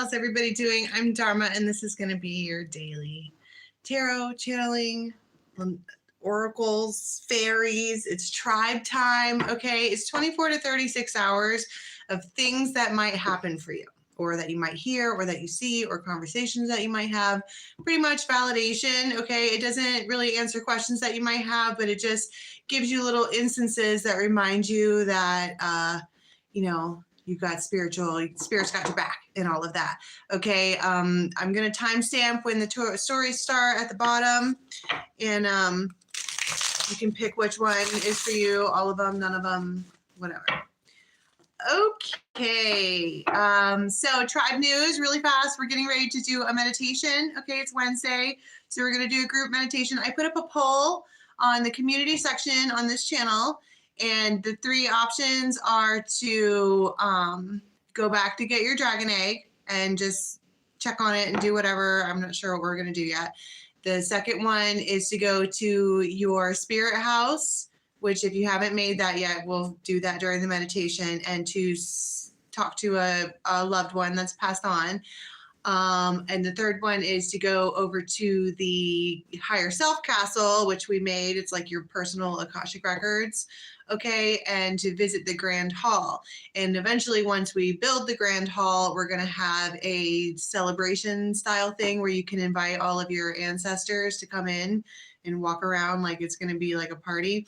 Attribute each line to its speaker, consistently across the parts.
Speaker 1: How's everybody doing? I'm Dharma, and this is going to be your daily tarot channeling, oracles, fairies. It's tribe time, okay? It's 24 to 36 hours of things that might happen for you, or that you might hear, or that you see, or conversations that you might have. Pretty much validation, okay? It doesn't really answer questions that you might have, but it just gives you little instances that remind you that, you've got spirit's got your back and all of that. Okay, I'm going to timestamp when the stories start at the bottom, and you can pick which one is for you, all of them, none of them, whatever. Okay, so tribe news really fast. We're getting ready to do a meditation. Okay, it's Wednesday, so we're going to do a group meditation. I put up a poll on the community section on this channel, and the three options are to go back to get your dragon egg and just check on it and do whatever. I'm not sure what we're going to do yet. The second one is to go to your spirit house, which if you haven't made that yet, we'll do that during the meditation, and to talk to a loved one that's passed on. And the third one is to go over to the higher self castle, which we made. It's like your personal Akashic records. Okay, and to visit the Grand Hall. And eventually, once we build the Grand Hall, we're going to have a celebration style thing where you can invite all of your ancestors to come in and walk around like it's going to be like a party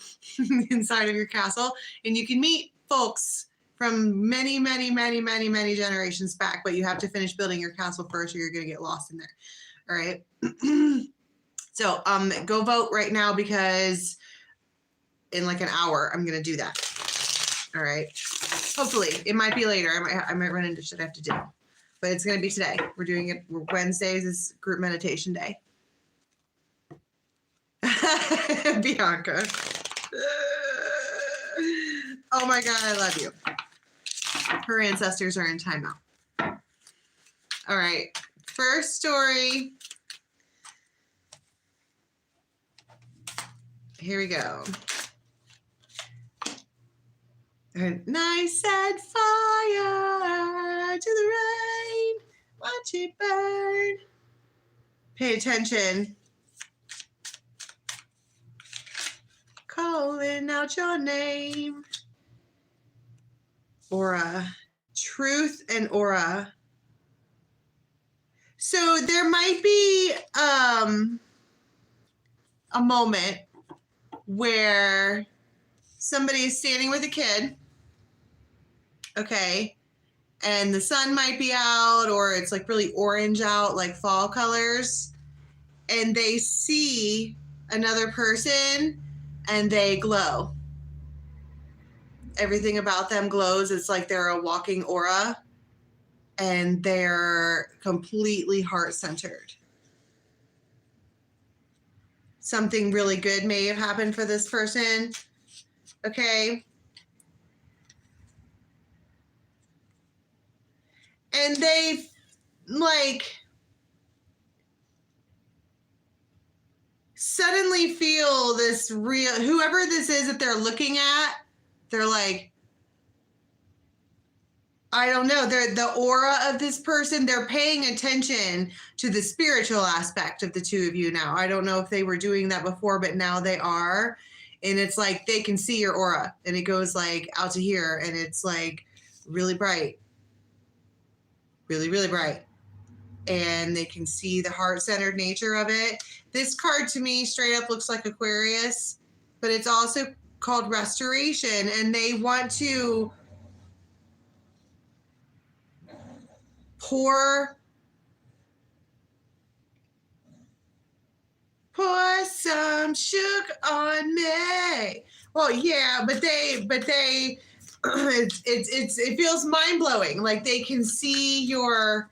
Speaker 1: inside of your castle. And you can meet folks from many, many, many, many, many generations back, but you have to finish building your castle first or you're going to get lost in there. All right. So go vote right now, because in like an hour, I'm going to do that. All right. Hopefully. It might be later. I might run into shit I have to do. But it's going to be today. We're doing it. Wednesdays is group meditation day. Bianca. Oh my God, I love you. Her ancestors are in timeout. All right. First story. Here we go. And I set fire to the rain, watch it burn. Pay attention. Calling out your name. Aura. Truth and aura. So there might be a moment where somebody is standing with a kid, okay, and the sun might be out, or it's like really orange out, like fall colors, and they see another person and they glow. Everything about them glows. It's like they're a walking aura, and they're completely heart-centered. Something really good may have happened for this person. Okay. And they suddenly feel this real, whoever this is that they're looking at, they're like, I don't know, they're the aura of this person. They're paying attention to the spiritual aspect of the two of you now. I don't know if they were doing that before, but now they are. And it's like they can see your aura, and it goes like out to here, and it's like really bright, really, really bright. And they can see the heart-centered nature of it. This card to me straight up looks like Aquarius, but it's also called restoration, and they want to pour some sugar on me. Well, yeah, but they it feels mind-blowing. Like they can see your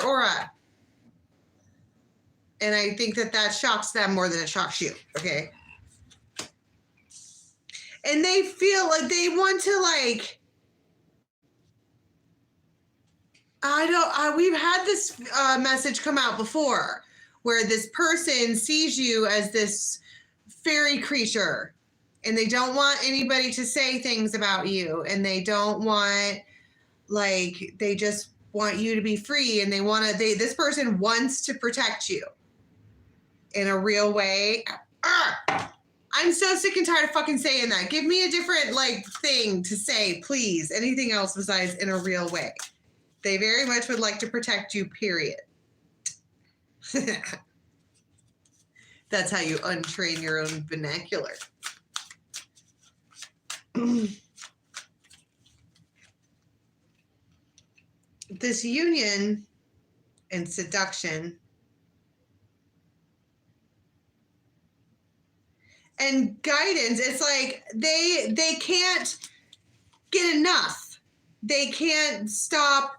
Speaker 1: aura. And I think that shocks them more than it shocks you. Okay. And they feel like they want to we've had this message come out before, where this person sees you as this fairy creature, and they don't want anybody to say things about you, and they don't want, they just want you to be free, and this person wants to protect you in a real way. I'm so sick and tired of fucking saying that. Give me a different thing to say, please. Anything else besides in a real way. They very much would like to protect you, period. That's how you untrain your own vernacular. This union and seduction and guidance, it's like they can't get enough. They can't stop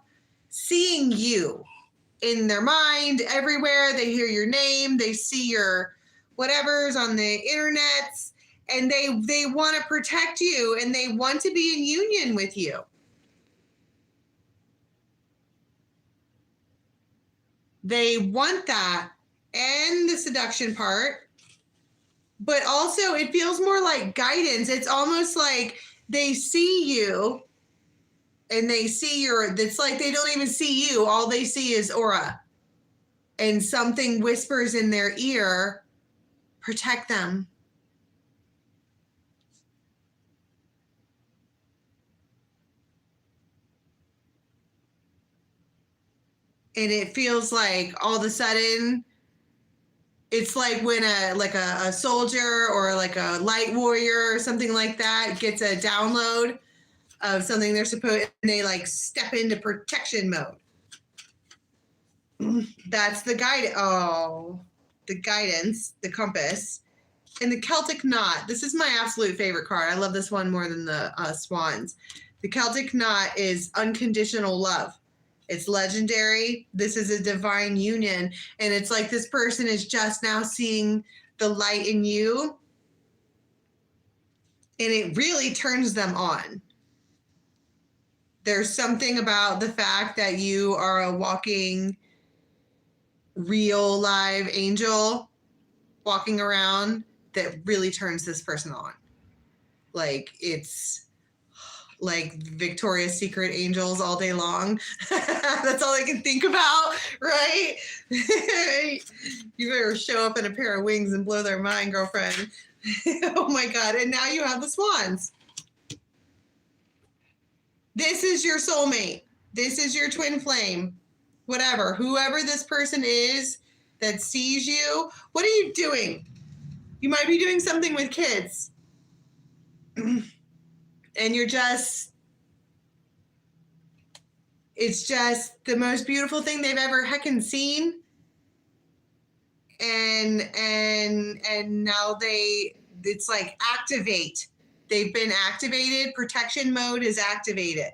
Speaker 1: seeing you in their mind everywhere. They hear your name, they see your whatever's on the internet, and they want to protect you, and they want to be in union with you. They want that and the seduction part, but also it feels more like guidance. It's almost like they see you and they see it's like they don't even see you. All they see is aura. And something whispers in their ear, protect them. And it feels like all of a sudden, it's like when a soldier or like a light warrior or something like that gets a download of something they're supposed, and they step into protection mode. That's the guide. Oh, the guidance, the compass, and the Celtic knot. This is my absolute favorite card. I love this one more than the swans. The Celtic knot is unconditional love. It's legendary. This is a divine union. And it's like this person is just now seeing the light in you. And it really turns them on. There's something about the fact that you are a walking, real, live angel walking around that really turns this person on. It's like Victoria's Secret angels all day long. That's all I can think about, right? You better show up in a pair of wings and blow their mind, girlfriend. Oh my God. And now you have the swans. This is your soulmate. This is your twin flame. Whatever. Whoever this person is that sees you, what are you doing? You might be doing something with kids. And you're just, it's just the most beautiful thing they've ever heckin' seen. And now it's like activate. They've been activated. Protection mode is activated.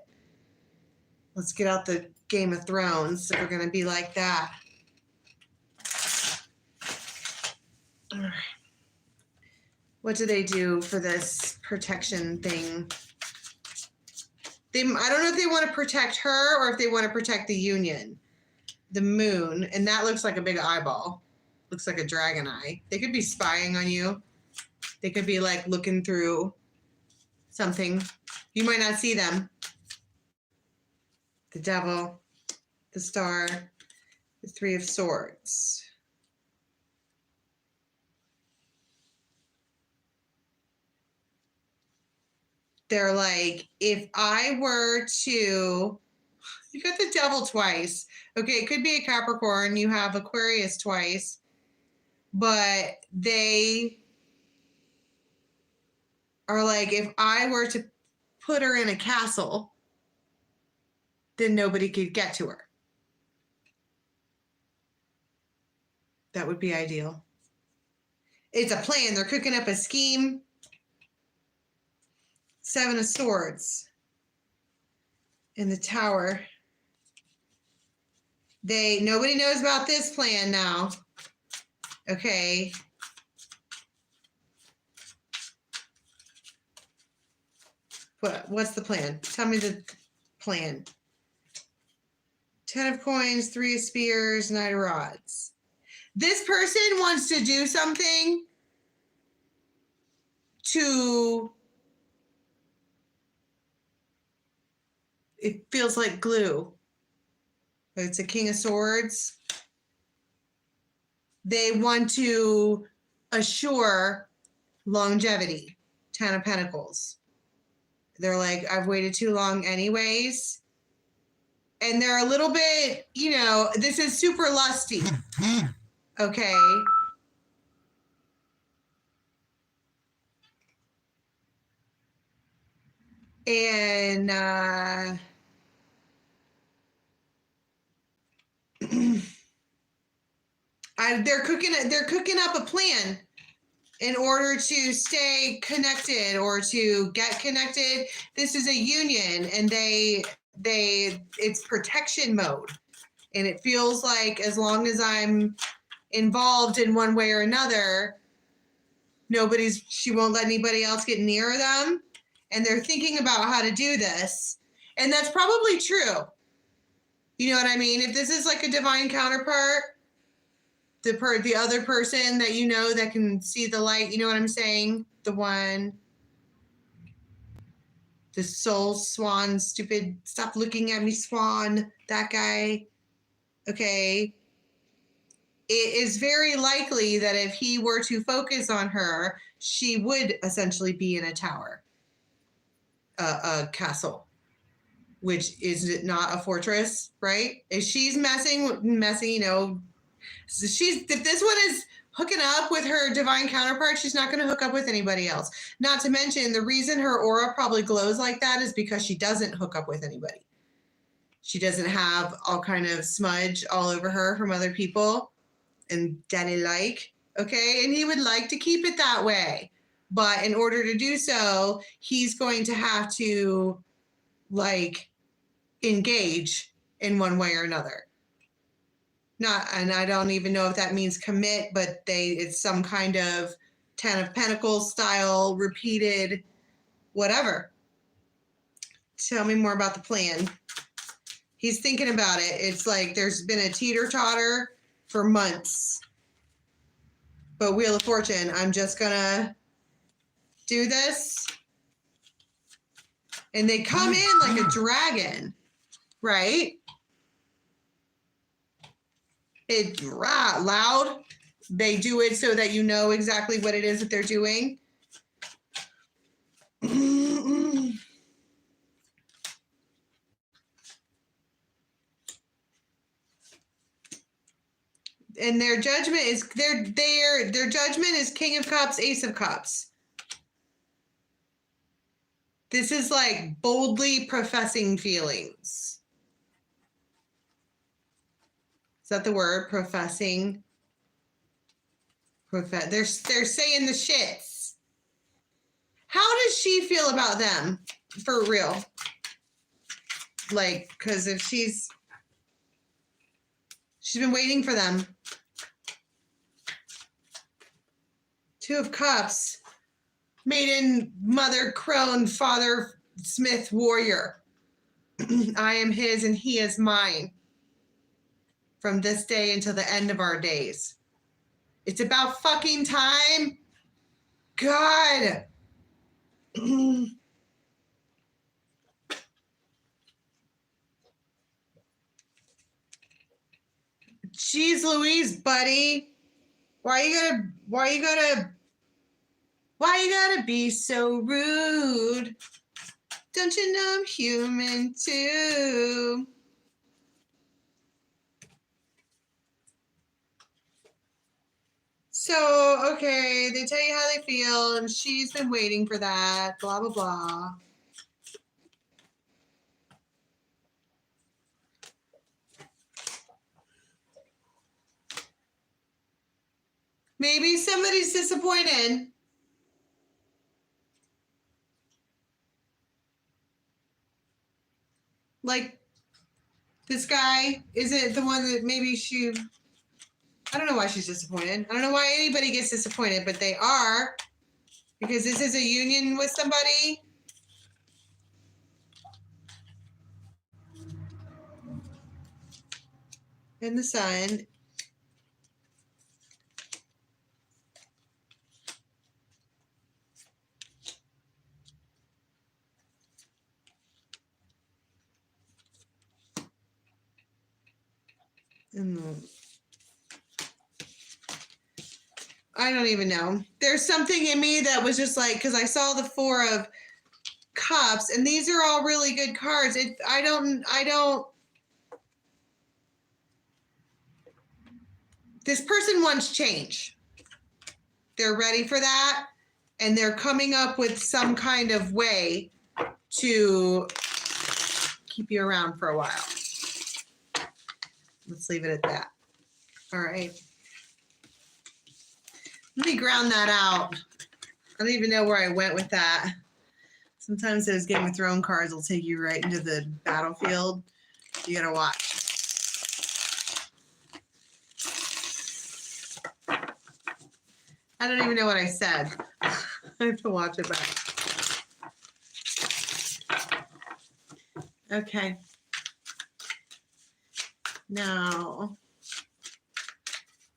Speaker 1: Let's get out the Game of Thrones if we're going to be like that. All right. What do they do for this protection thing? I don't know if they want to protect her or if they want to protect the union. The moon, and that looks like a big eyeball. Looks like a dragon eye. They could be spying on you. They could be looking through something. You might not see them. The devil, the star, the Three of Swords. They're like, if I were to, you got the devil twice. Okay, it could be a Capricorn. You have Aquarius twice. But they are like, if I were to put her in a castle, then nobody could get to her. That would be ideal. It's a plan. They're cooking up a scheme. Seven of Swords in the Tower. Nobody knows about this plan now. Okay. What's the plan? Tell me the plan. 10 of Coins, 3 of Spears, 9 of Rods. This person wants to do something to, it feels like glue. It's a King of Swords. They want to assure longevity. 10 of Pentacles. They're like, I've waited too long anyways. And they're a little bit, you know, this is super lusty. Okay. And they're cooking up a plan in order to stay connected or to get connected. This is a union, and it's protection mode. And it feels like as long as I'm involved in one way or another, she won't let anybody else get near them. And they're thinking about how to do this. And that's probably true. You know what I mean? If this is like a divine counterpart, the other person that you know that can see the light, you know what I'm saying? The soul swan, stupid, stop looking at me, swan, that guy. Okay. It is very likely that if he were to focus on her, she would essentially be in a tower, a castle, which is not a fortress, right? If she's messing, you know, if this one is hooking up with her divine counterpart, she's not going to hook up with anybody else. Not to mention, the reason her aura probably glows like that is because she doesn't hook up with anybody. She doesn't have all kind of smudge all over her from other people and daddy-like, okay? And he would like to keep it that way. But in order to do so, he's going to have to, like, engage in one way or another. And I don't even know if that means commit, but it's some kind of 10 of Pentacles style, repeated, whatever. Tell me more about the plan. He's thinking about it. It's like there's been a teeter-totter for months. But Wheel of Fortune, I'm just gonna do this. And they come in like a dragon, right? It's loud. They do it so that you know exactly what it is that they're doing. And their judgment is their judgment is King of Cups, Ace of Cups. This is like boldly professing feelings. Is that the word? Professing. They're saying the shits. How does she feel about them? For real. Like, because if she's been waiting for them. Two of Cups. Maiden, mother, crone, father, smith, warrior. I am his and he is mine. From this day until the end of our days. It's about fucking time. God. Jeez Louise, buddy. Why you gotta be so rude? Don't you know I'm human too? So, okay, they tell you how they feel, and she's been waiting for that, blah, blah, blah. Maybe somebody's disappointed. Like, this guy isn't the one that maybe I don't know why she's disappointed. I don't know why anybody gets disappointed, but they are. Because this is a union with somebody. And the Sun. I don't even know. There's something in me that was just like, because I saw the 4 of Cups, and these are all really good cards. I don't. This person wants change. They're ready for that, and they're coming up with some kind of way to keep you around for a while. Let's leave it at that. All right. Let me ground that out. I don't even know where I went with that. Sometimes those Game of Thrones cards will take you right into the battlefield. You gotta watch. I don't even know what I said. I have to watch it back. Okay. Now,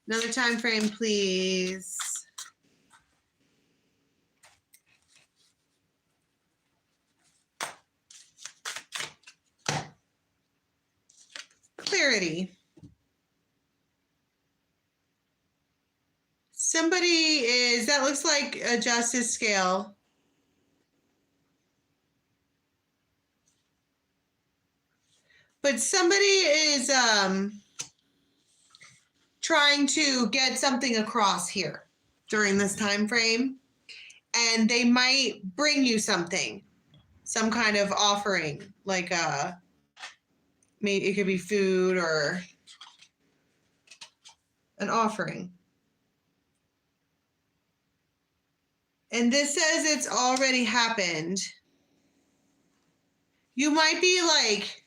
Speaker 1: another time frame, please. Clarity. Somebody is, that looks like a justice scale. But somebody is trying to get something across here during this time frame, and they might bring you something, some kind of offering, like maybe it could be food or an offering. And this says it's already happened. You might be like,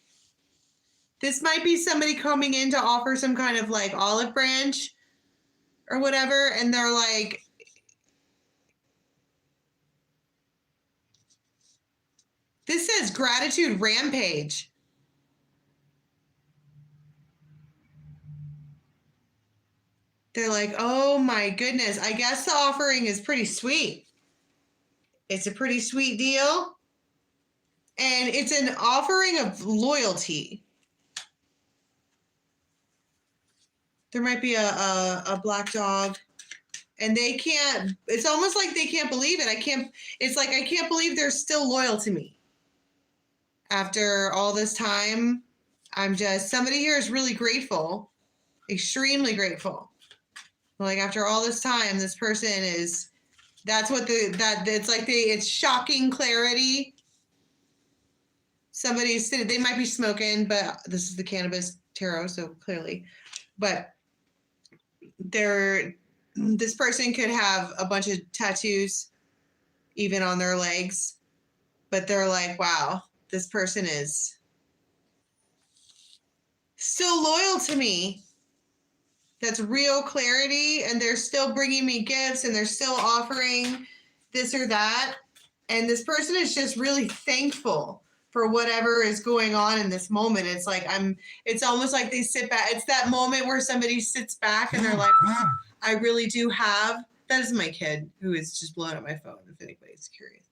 Speaker 1: this might be somebody coming in to offer some kind of like olive branch or whatever, and they're like, this says gratitude rampage. They're like, oh my goodness, I guess the offering is pretty sweet. It's a pretty sweet deal. And it's an offering of loyalty. There might be a black dog, and they can't, it's almost like they can't believe it. It's like, I can't believe they're still loyal to me. After all this time, somebody here is really grateful, extremely grateful. Like after all this time, this person is, it's shocking clarity. Somebody's sitting, they might be smoking, but this is the cannabis tarot, so clearly. But this person could have a bunch of tattoos even on their legs, but they're like, wow, this person is still loyal to me. That's real clarity, and they're still bringing me gifts, and they're still offering this or that. And this person is just really thankful for whatever is going on in this moment. It's like it's almost like they sit back. It's that moment where somebody sits back and they're like, I really do have, that is my kid who is just blowing up my phone, if anybody's curious.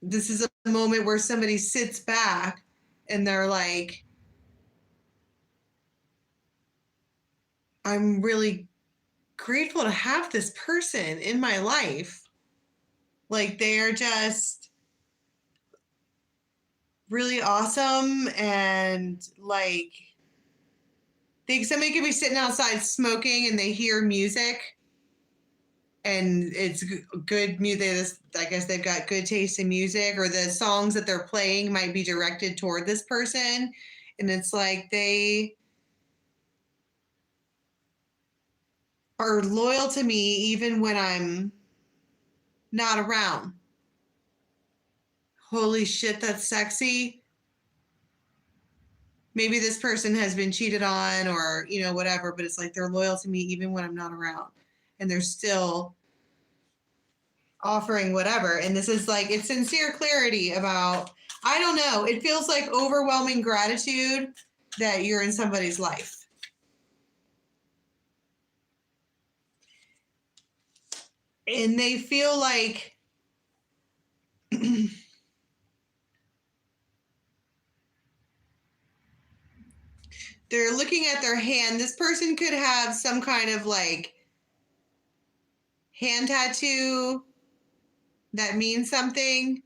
Speaker 1: This is a moment where somebody sits back and they're like, I'm really grateful to have this person in my life. Like they're just really awesome, and like somebody could be sitting outside smoking and they hear music and it's good music. I guess they've got good taste in music, or the songs that they're playing might be directed toward this person. And it's like they are loyal to me even when I'm not around. Holy shit, that's sexy. Maybe this person has been cheated on or, whatever, but it's like they're loyal to me even when I'm not around. And they're still offering whatever. And this is like, it's sincere clarity about, I don't know, it feels like overwhelming gratitude that you're in somebody's life. And they feel like they're looking at their hand. This person could have some kind of like hand tattoo that means something.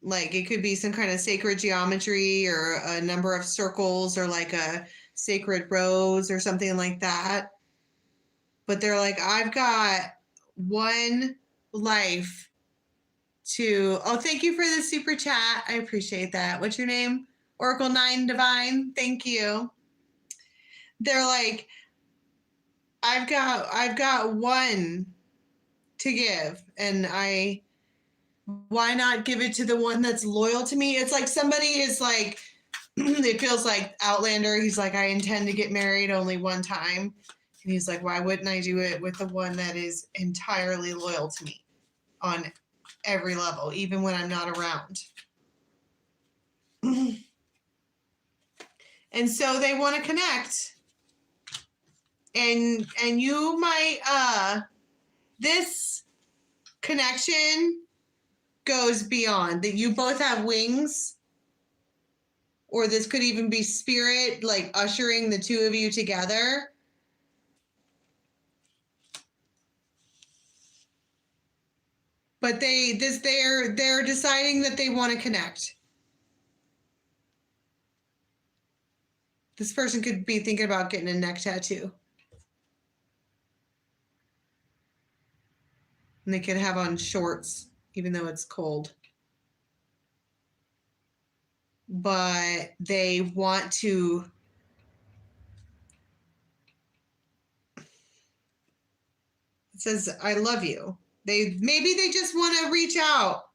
Speaker 1: Like it could be some kind of sacred geometry or a number of circles or like a sacred rose or something like that. But they're like, I've got one life to. Oh, thank you for the super chat. I appreciate that. What's your name? Oracle 9 Divine. Thank you. They're like, I've got one to give, and why not give it to the one that's loyal to me? It's like somebody is like, it feels like Outlander. He's like, I intend to get married only one time. And he's like, why wouldn't I do it with the one that is entirely loyal to me on every level, even when I'm not around? And so they want to connect. And you might, this connection goes beyond that. You both have wings, or this could even be spirit, like ushering the two of you together. But they're deciding that they want to connect. This person could be thinking about getting a neck tattoo. And they could have on shorts, even though it's cold. But they want to. It says, I love you. Maybe they just want to reach out.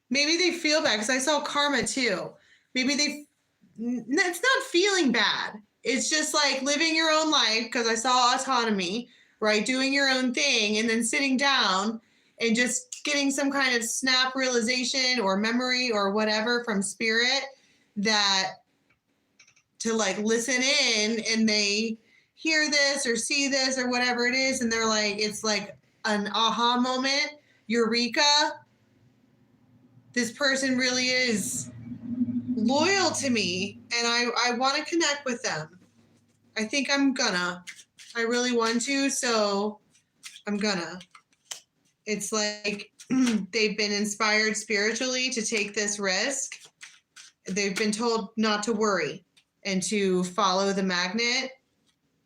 Speaker 1: Maybe they feel bad, because I saw karma too. Maybe it's not feeling bad. It's just like living your own life, because I saw autonomy, right? Doing your own thing, and then sitting down and just getting some kind of snap realization or memory or whatever from spirit that to like listen in, and they hear this or see this or whatever it is, and they're like, it's like an aha moment, eureka. This person really is loyal to me, and I want to connect with them. I think I'm gonna. I really want to, so I'm gonna. It's like they've been inspired spiritually to take this risk. They've been told not to worry and to follow the magnet,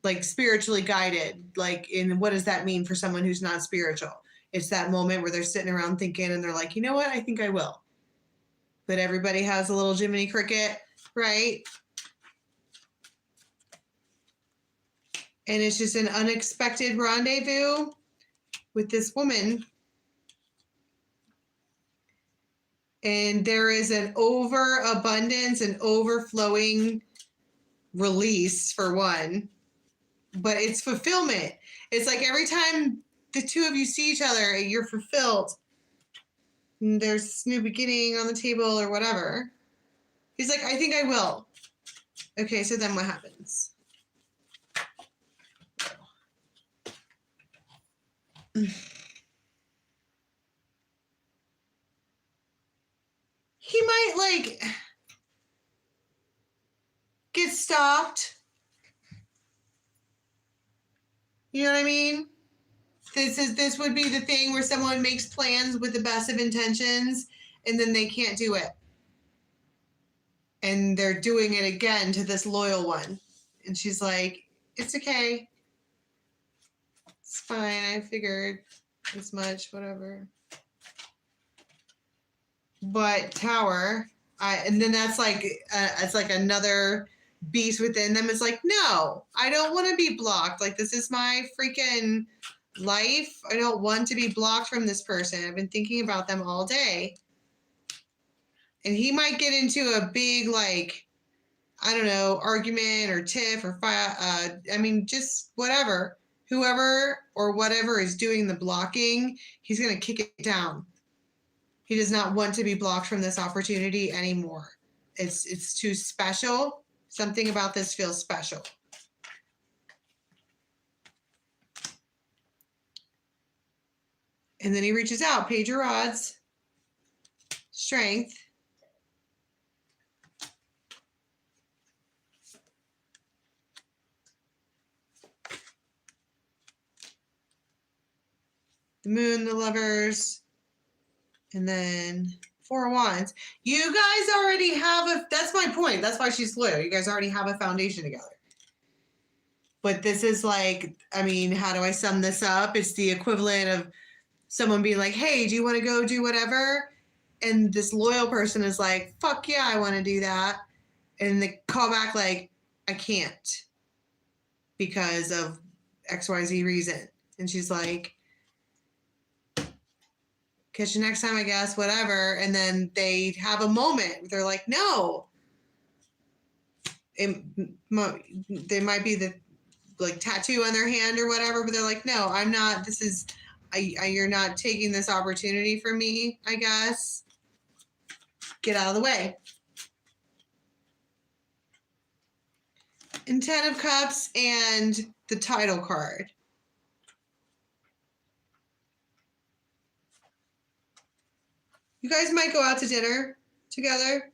Speaker 1: like spiritually guided. Like, in what does that mean for someone who's not spiritual? It's that moment where they're sitting around thinking, and they're like, you know what? I think I will. But everybody has a little Jiminy Cricket, right? And it's just an unexpected rendezvous with this woman. And there is an overabundance and overflowing release, for one. But it's fulfillment. It's like every time the two of you see each other, you're fulfilled. And there's this new beginning on the table or whatever. He's like, I think I will. Okay, so then what happens? He might like get stopped. You know what I mean? This would be the thing where someone makes plans with the best of intentions, and then they can't do it. And they're doing it again to this loyal one. And she's like, it's okay. It's fine. I figured as much, whatever. But Tower, and then that's like, it's like another beast within them is like, no, I don't want to be blocked. Like, this is my freaking life. I don't want to be blocked from this person. I've been thinking about them all day. And he might get into a big, like, I don't know, argument or tiff or I mean, just whatever. Whoever or whatever is doing the blocking, he's going to kick it down. He does not want to be blocked from this opportunity anymore. It's too special. Something about this feels special. And then he reaches out. Page of Rods. Strength. the Moon, the Lovers, and then Four of Wands. You guys already have that's my point. That's why she's loyal. You guys already have a foundation together. But this is like, I mean, how do I sum this up? It's the equivalent of someone being like, hey, do you want to go do whatever? And this loyal person is like, fuck yeah, I want to do that. And they call back like, I can't because of XYZ reason. And she's like, catch you next time, I guess, whatever. And then they have a moment. They're like, no. They might be the like tattoo on their hand or whatever, but they're like, no, I'm not. This is, you're not taking this opportunity from me, I guess. Get out of the way. And 10 of Cups and the title card. You guys might go out to dinner together.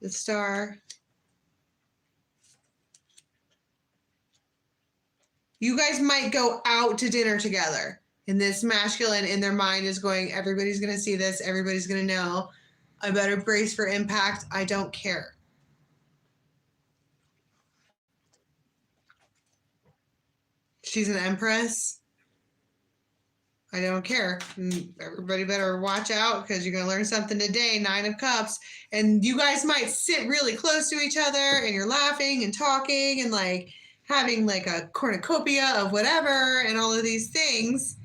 Speaker 1: The Star. You guys might go out to dinner together. And this masculine in their mind is going, everybody's going to see this. Everybody's going to know. I better brace for impact. I don't care. She's an Empress. I don't care. Everybody better watch out because you're going to learn something today. 9 of Cups. And you guys might sit really close to each other and you're laughing and talking and like having like a cornucopia of whatever and all of these things.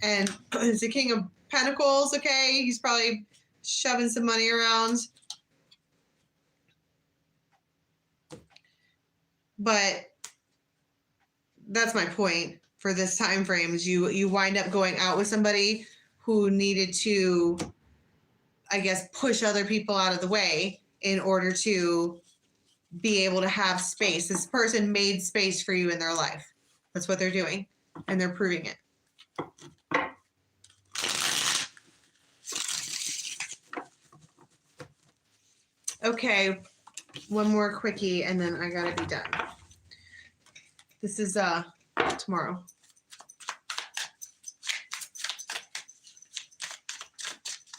Speaker 1: And it's the King of Pentacles, okay? He's probably shoving some money around. But that's my point for this time frame is you wind up going out with somebody who needed to, I guess, push other people out of the way in order to be able to have space. This person made space for you in their life. That's what they're doing, and they're proving it. Okay, one more quickie, and then I gotta be done. This is tomorrow.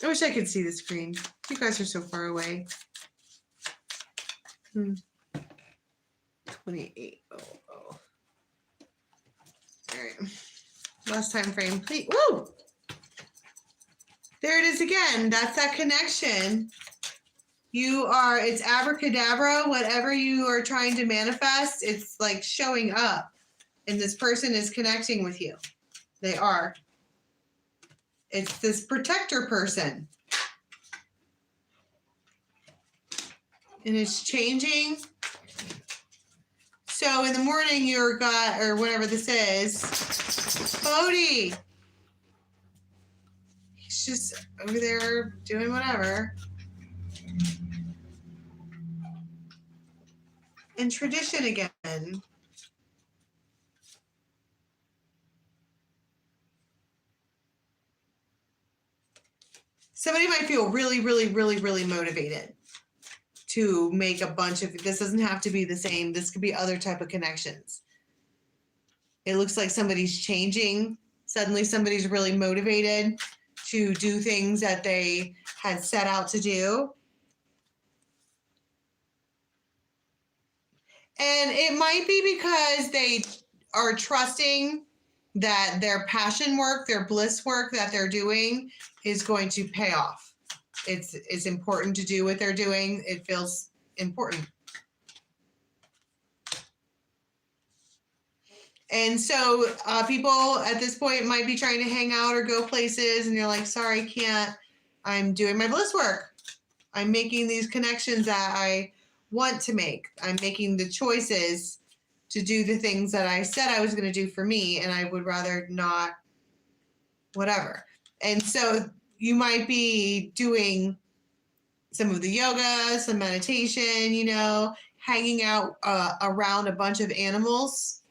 Speaker 1: I wish I could see the screen. You guys are so far away. 28. Oh. All right. Last time frame, please. Woo! There it is again. That's that connection. It's abracadabra. Whatever you are trying to manifest, it's like showing up. And this person is connecting with you. They are. It's this protector person. And it's changing. So in the morning, you're got, or whatever this is, foodie. He's just over there doing whatever. And tradition again. Somebody might feel really, really, really, really motivated to make a bunch of, this doesn't have to be the same. This could be other type of connections. It looks like somebody's changing. Suddenly somebody's really motivated to do things that they had set out to do. And it might be because they are trusting that their passion work, their bliss work that they're doing is going to pay off. It's important to do what they're doing. It feels important. And so people at this point might be trying to hang out or go places and you're like, sorry, can't. I'm doing my bliss work. I'm making these connections that I want to make. I'm making the choices to do the things that I said I was going to do for me, and I would rather not, whatever. And so you might be doing some of the yoga, some meditation, hanging out around a bunch of animals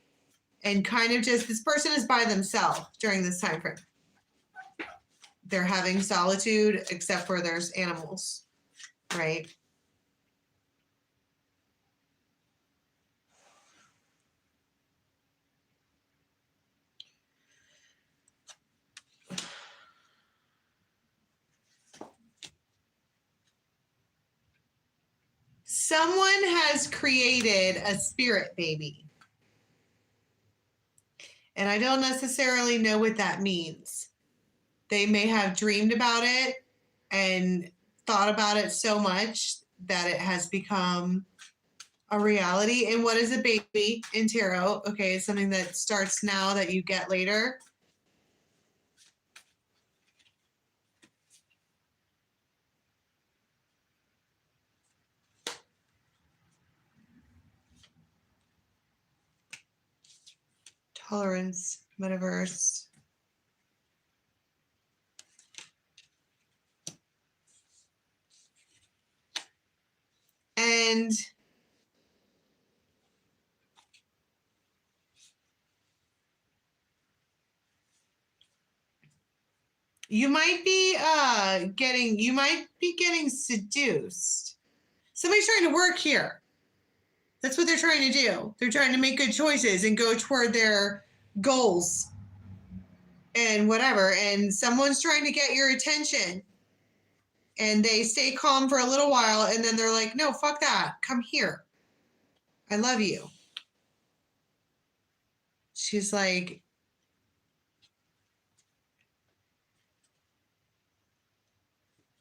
Speaker 1: and kind of just, this person is by themselves during this time frame. They're having solitude except for there's animals, right? someone has created a spirit baby. And I don't necessarily know what that means. They may have dreamed about it and thought about it so much that it has become a reality. And what is a baby in tarot? Okay, it's something that starts now that you get later. Tolerance, metaverse. And you might be getting seduced. Somebody's trying to work here. That's what they're trying to do. They're trying to make good choices and go toward their goals and whatever. And someone's trying to get your attention. And they stay calm for a little while, and then they're like, no, fuck that. Come here. I love you. She's like,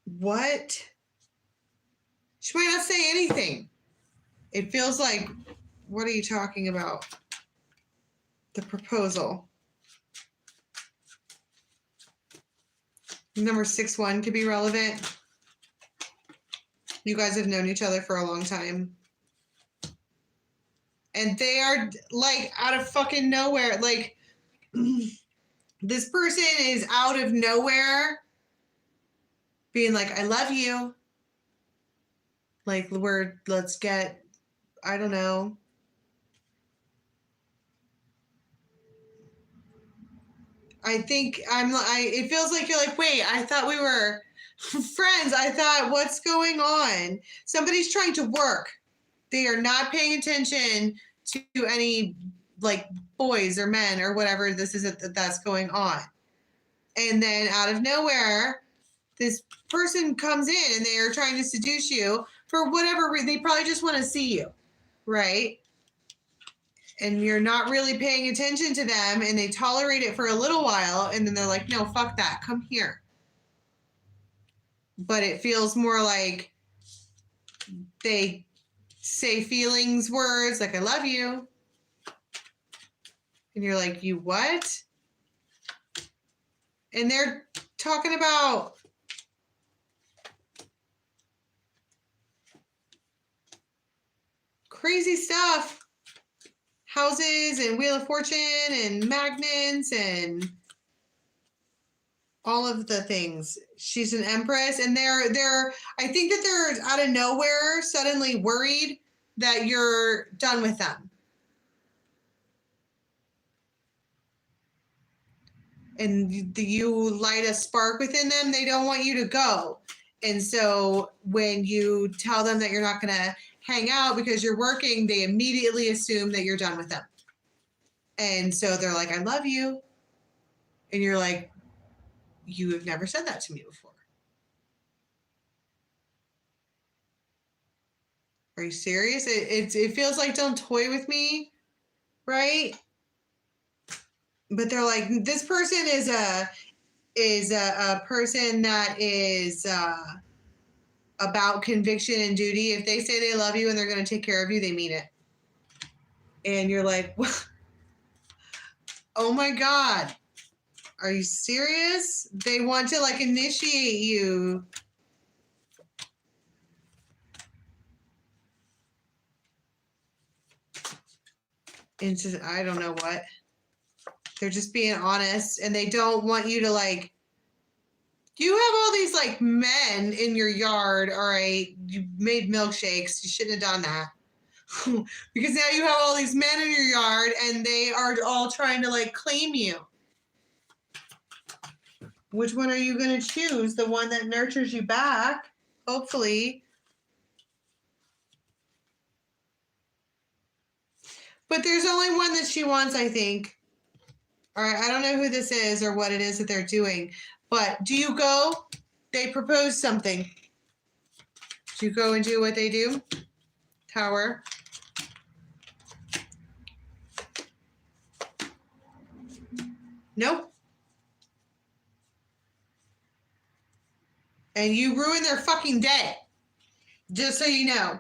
Speaker 1: what? She might not say anything. It feels like, what are you talking about? The proposal. Number 6-1 could be relevant. You guys have known each other for a long time. And they are like out of fucking nowhere. Like this person is out of nowhere being like, I love you. Like let's get, I don't know. I think it feels like you're like, wait, I thought we were friends. I thought, what's going on? Somebody's trying to work. They are not paying attention to any like boys or men or whatever this is that's going on. And then out of nowhere, this person comes in and they are trying to seduce you for whatever reason. They probably just want to see you, right? And you're not really paying attention to them, and they tolerate it for a little while, and then they're like, no, fuck that, come here. But it feels more like they say feelings words like, I love you. And you're like, you what? And they're talking about crazy stuff. Houses and Wheel of Fortune and magnets and all of the things. She's an empress, and they're I think that they're out of nowhere suddenly worried that you're done with them. And you light a spark within them, they don't want you to go. And so when you tell them that you're not going to hang out because you're working, they immediately assume that you're done with them. And so they're like, I love you. And you're like, you have never said that to me before. Are you serious? It feels like don't toy with me, right? But they're like, this person is a person that is about conviction and duty. If they say they love you and they're going to take care of you, they mean it. And you're like, oh my God, are you serious? They want to like initiate you. Into, I don't know what. They're just being honest, and they don't want you to like, you have all these like men in your yard, all right, you made milkshakes, you shouldn't have done that. Because now you have all these men in your yard and they are all trying to like claim you. Which one are you going to choose? The one that nurtures you back, hopefully. But there's only one that she wants, I think. All right, I don't know who this is or what it is that they're doing. But do you go? They propose something. Do you go and do what they do? Tower. Nope. And you ruin their fucking day. Just so you know.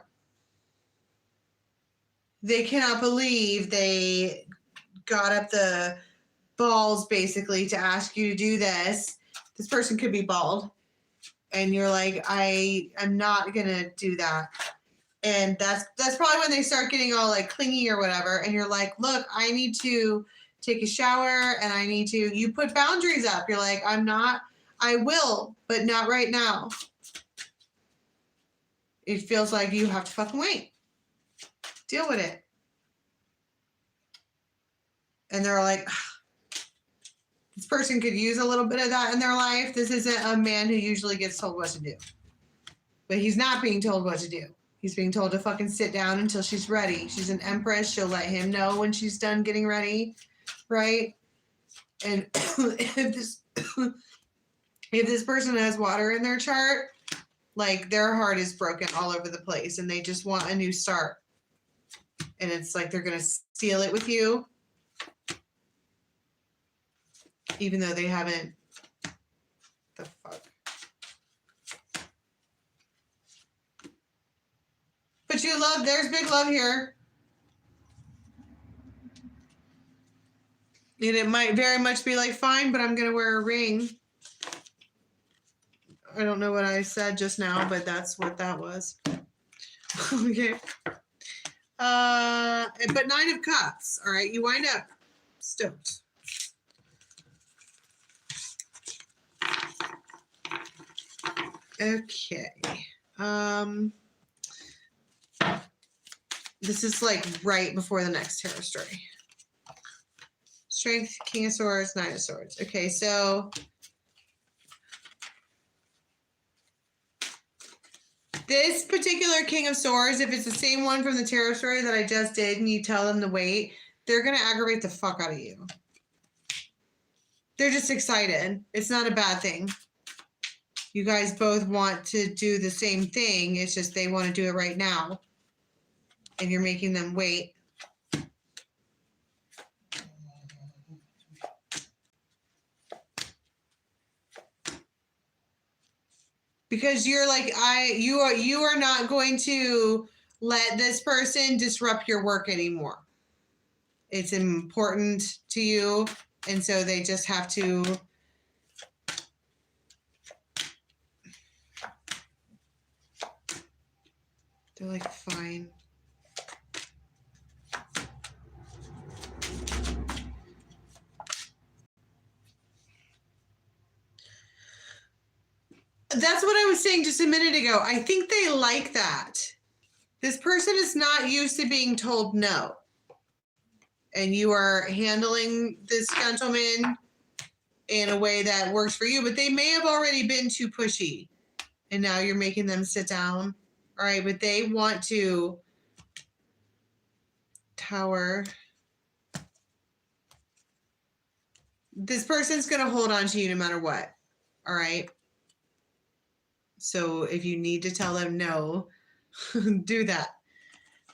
Speaker 1: They cannot believe they got up the balls basically to ask you to do this. This person could be bald. And you're like, I'm not gonna do that. And that's probably when they start getting all like clingy or whatever. And you're like, look, I need to take a shower and I need to, you put boundaries up. You're like, I will, but not right now. It feels like you have to fucking wait. Deal with it. And they're like, this person could use a little bit of that in their life. This isn't a man who usually gets told what to do. But he's not being told what to do. He's being told to fucking sit down until she's ready. She's an empress. She'll let him know when she's done getting ready, right? And if this person has water in their chart, like their heart is broken all over the place and they just want a new start. And it's like they're going to steal it with you, even though they haven't. The fuck? But you love, there's big love here. And it might very much be like, fine, but I'm going to wear a ring. I don't know what I said just now, but that's what that was. Okay. But 9 of Cups. All right. You wind up stoked. Okay. This is like right before the next tarot story. Strength, King of Swords, 9 of Swords. Okay, so this particular King of Swords, if it's the same one from the tarot story that I just did and you tell them to wait, they're going to aggravate the fuck out of you. They're just excited. It's not a bad thing. You guys both want to do the same thing. It's just they want to do it right now. And you're making them wait. Because you're like, you are not going to let this person disrupt your work anymore. It's important to you. And so they just have to they're like, fine. That's what I was saying just a minute ago. I think they like that. This person is not used to being told no. And you are handling this gentleman in a way that works for you, but they may have already been too pushy. And now you're making them sit down. All right, but they want to Tower. This person's going to hold on to you no matter what. All right. So if you need to tell them no, do that.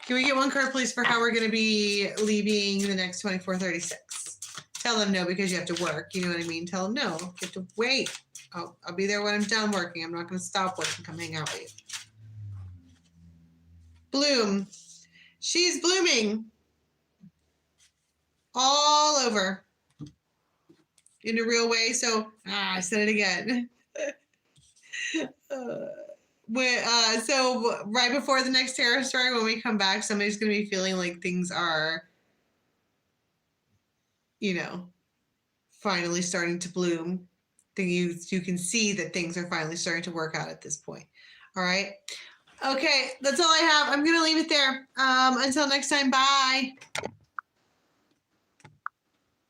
Speaker 1: Can we get one card, please, for how we're going to be leaving the next 24:36? Tell them no because you have to work. You know what I mean? Tell them no. You have to wait. I'll be there when I'm done working. I'm not going to stop working. Come hang out with you. Bloom. She's blooming all over in a real way. So, I said it again. So right before the next tarot story, when we come back, somebody's going to be feeling like things are, finally starting to bloom. You can see that things are finally starting to work out at this point. All right. Okay, that's all I have. I'm going to leave it there. Until next time, bye.